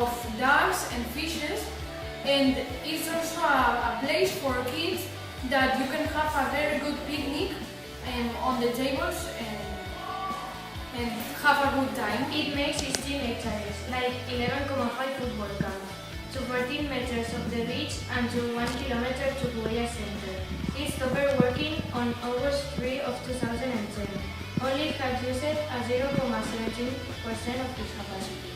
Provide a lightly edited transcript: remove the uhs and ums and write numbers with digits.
of ducks and fishes, and it's also a place for kids that you can have a very good picnic on the tables and have a good time. It makes 16 hectares, like 11,5 football camp, to 14 meters of the beach and to 1 kilometer to Buea Center. It stopped working on August 3 of 2010. Only had used a 0.17% of its capacity.